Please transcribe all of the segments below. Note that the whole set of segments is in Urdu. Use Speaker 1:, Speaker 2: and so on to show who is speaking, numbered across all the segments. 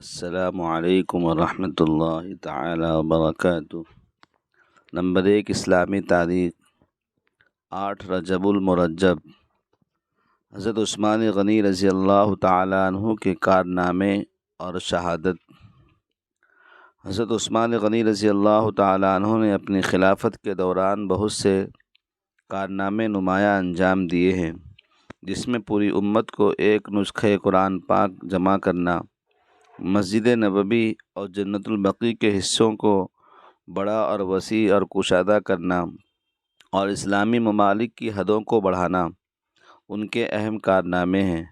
Speaker 1: السلام علیکم ورحمۃ اللہ تعالی وبرکاتہ۔ نمبر 1، اسلامی تاریخ۔ 8 رجب المرجب۔ حضرت عثمان غنی رضی اللہ تعالی عنہ کے کارنامے اور شہادت۔ حضرت عثمان غنی رضی اللہ تعالی عنہ نے اپنی خلافت کے دوران بہت سے کارنامے نمایاں انجام دیے ہیں، جس میں پوری امت کو ایک نسخہ قرآن پاک جمع کرنا، مسجد نبوی اور جنت البقیع کے حصوں کو بڑا اور وسیع اور کشادہ کرنا اور اسلامی ممالک کی حدوں کو بڑھانا ان کے اہم کارنامے ہیں۔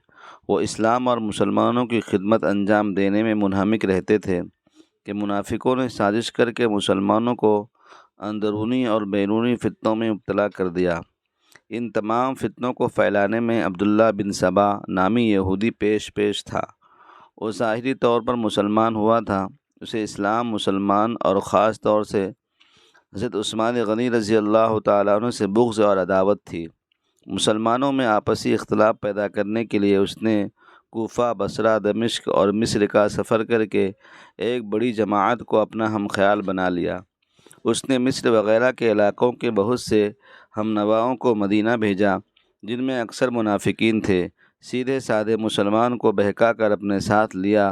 Speaker 1: وہ اسلام اور مسلمانوں کی خدمت انجام دینے میں منہمک رہتے تھے کہ منافقوں نے سازش کر کے مسلمانوں کو اندرونی اور بیرونی فتنوں میں مبتلا کر دیا۔ ان تمام فتنوں کو پھیلانے میں عبداللہ بن سبا نامی یہودی پیش تھا۔ وہ ظاہری طور پر مسلمان ہوا تھا، اسے اسلام، مسلمان اور خاص طور سے حضرت عثمان غنی رضی اللہ تعالیٰ عنہ سے بغض اور عداوت تھی۔ مسلمانوں میں آپسی اختلاف پیدا کرنے کے لیے اس نے کوفہ، بصرہ، دمشق اور مصر کا سفر کر کے ایک بڑی جماعت کو اپنا ہم خیال بنا لیا۔ اس نے مصر وغیرہ کے علاقوں کے بہت سے ہم نواؤں کو مدینہ بھیجا، جن میں اکثر منافقین تھے۔ سیدھے سادے مسلمان کو بہکا کر اپنے ساتھ لیا۔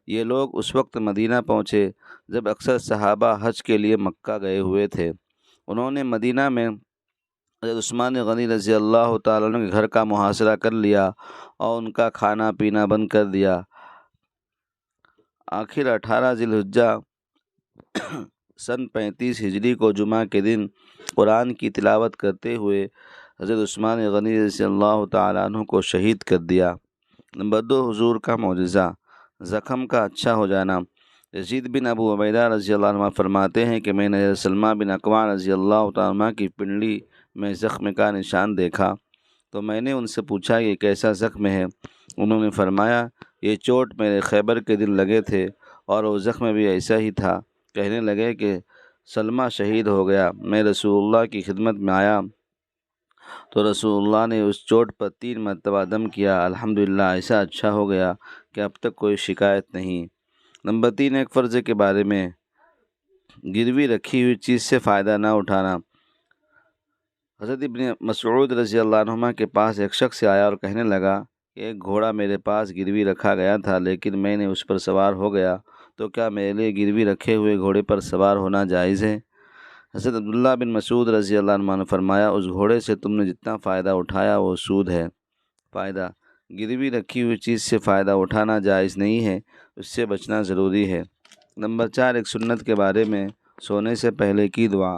Speaker 1: یہ لوگ اس وقت مدینہ پہنچے جب اکثر صحابہ حج کے لیے مکہ گئے ہوئے تھے۔ انہوں نے مدینہ میں حضرت عثمان غنی رضی اللہ تعالیٰ عنہ کے گھر کا محاصرہ کر لیا اور ان کا کھانا پینا بند کر دیا۔ آخر 18 ذی الحجہ سن 35 ہجری کو جمعہ کے دن قرآن کی تلاوت کرتے ہوئے حضرت عثمان غنی رضی اللہ تعالیٰ عنہ کو شہید کر دیا۔ نمبر 2، حضور کا معجزہ، زخم کا اچھا ہو جانا۔ یزید بن ابو عبیدہ رضی اللہ عنہ فرماتے ہیں کہ میں نے حضرت سلمہ بن اکوع رضی اللہ تعالیٰ عنہ کی پنڈلی میں زخم کا نشان دیکھا تو میں نے ان سے پوچھا یہ کیسا زخم ہے؟ انہوں نے فرمایا یہ چوٹ میرے خیبر کے دن لگے تھے اور وہ زخم بھی ایسا ہی تھا۔ کہنے لگے کہ سلمہ شہید ہو گیا۔ میں رسول اللہ کی خدمت میں آیا تو رسول اللہ نے اس چوٹ پر 3 مرتبہ دم کیا، الحمدللہ ایسا اچھا ہو گیا کہ اب تک کوئی شکایت نہیں۔ نمبر 3، ایک فرض کے بارے میں، گروی رکھی ہوئی چیز سے فائدہ نہ اٹھانا۔ حضرت ابن مسعود رضی اللہ عنہ کے پاس ایک شخص آیا اور کہنے لگا کہ ایک گھوڑا میرے پاس گروی رکھا گیا تھا، لیکن میں نے اس پر سوار ہو گیا، تو کیا میرے لیے گروی رکھے ہوئے گھوڑے پر سوار ہونا جائز ہے؟ حضرت عبداللہ بن مسعود رضی اللہ عنہ نے فرمایا اس گھوڑے سے تم نے جتنا فائدہ اٹھایا وہ سود ہے۔ فائدہ، گروی رکھی ہوئی چیز سے فائدہ اٹھانا جائز نہیں ہے، اس سے بچنا ضروری ہے۔ نمبر 4، ایک سنت کے بارے میں، سونے سے پہلے کی دعا۔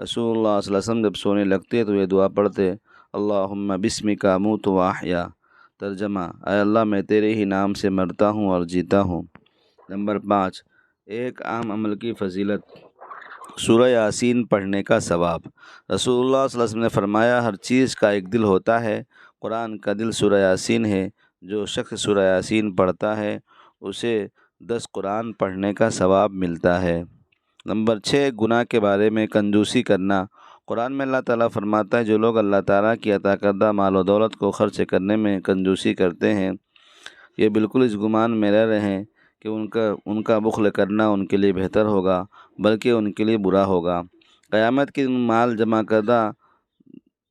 Speaker 1: رسول اللہ صلی اللہ علیہ وسلم جب سونے لگتے تو یہ دعا پڑھتے، اللہم بسمک اموت و احیا۔ ترجمہ، اے اللہ میں تیرے ہی نام سے مرتا ہوں اور جیتا ہوں۔ نمبر 5، ایک عام عمل کی فضیلت، سورہ یاسین پڑھنے کا ثواب۔ رسول اللہ صلی اللہ علیہ وسلم نے فرمایا ہر چیز کا ایک دل ہوتا ہے، قرآن کا دل سورہ یاسین ہے۔ جو شخص سورہ یاسین پڑھتا ہے اسے 10 قرآن پڑھنے کا ثواب ملتا ہے۔ نمبر 6، گناہ کے بارے میں، کنجوسی کرنا۔ قرآن میں اللہ تعالیٰ فرماتا ہے جو لوگ اللہ تعالیٰ کی عطا کردہ مال و دولت کو خرچ کرنے میں کنجوسی کرتے ہیں، یہ بالکل اس گمان میں رہ رہے ہیں کہ ان کا بخل کرنا ان کے لیے بہتر ہوگا، بلکہ ان کے لیے برا ہوگا۔ قیامت کے دن مال جمع کردہ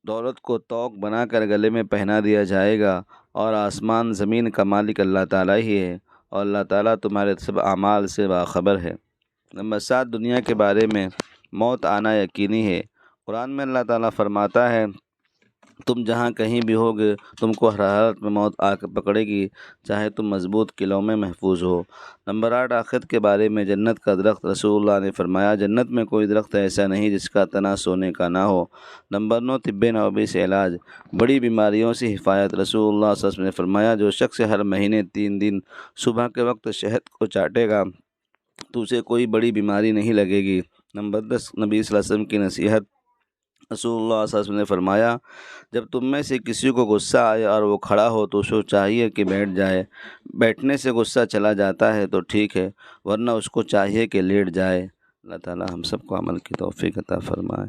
Speaker 1: دولت کو توق بنا کر گلے میں پہنا دیا جائے گا، اور آسمان زمین کا مالک اللہ تعالیٰ ہی ہے، اور اللہ تعالیٰ تمہارے سب اعمال سے باخبر ہے۔ نمبر 7، دنیا کے بارے میں، موت آنا یقینی ہے۔ قرآن میں اللہ تعالیٰ فرماتا ہے تم جہاں کہیں بھی ہوگے تم کو ہر حالت میں موت آ کر پکڑے گی، چاہے تم مضبوط قلعوں میں محفوظ ہو۔ نمبر 8، آخرت کے بارے میں، جنت کا درخت۔ رسول اللہ نے فرمایا جنت میں کوئی درخت ایسا نہیں جس کا تنا سونے کا نہ ہو۔ نمبر 9، طب نبوی سے علاج، بڑی بیماریوں سے حفاظت۔ رسول اللہ صلی اللہ علیہ وسلم نے فرمایا جو شخص ہر مہینے 3 دن صبح کے وقت شہد کو چاٹے گا تو اسے کوئی بڑی بیماری نہیں لگے گی۔ نمبر 10، نبی صلی اللہ علیہ وسلم کی نصیحت۔ رسول اللہ صلی اللہ علیہ وسلم نے فرمایا جب تم میں سے کسی کو غصہ آئے اور وہ کھڑا ہو تو اسے چاہیے کہ بیٹھ جائے، بیٹھنے سے غصہ چلا جاتا ہے تو ٹھیک ہے، ورنہ اس کو چاہیے کہ لیٹ جائے۔ اللہ تعالی ہم سب کو عمل کی توفیق عطا فرمائے۔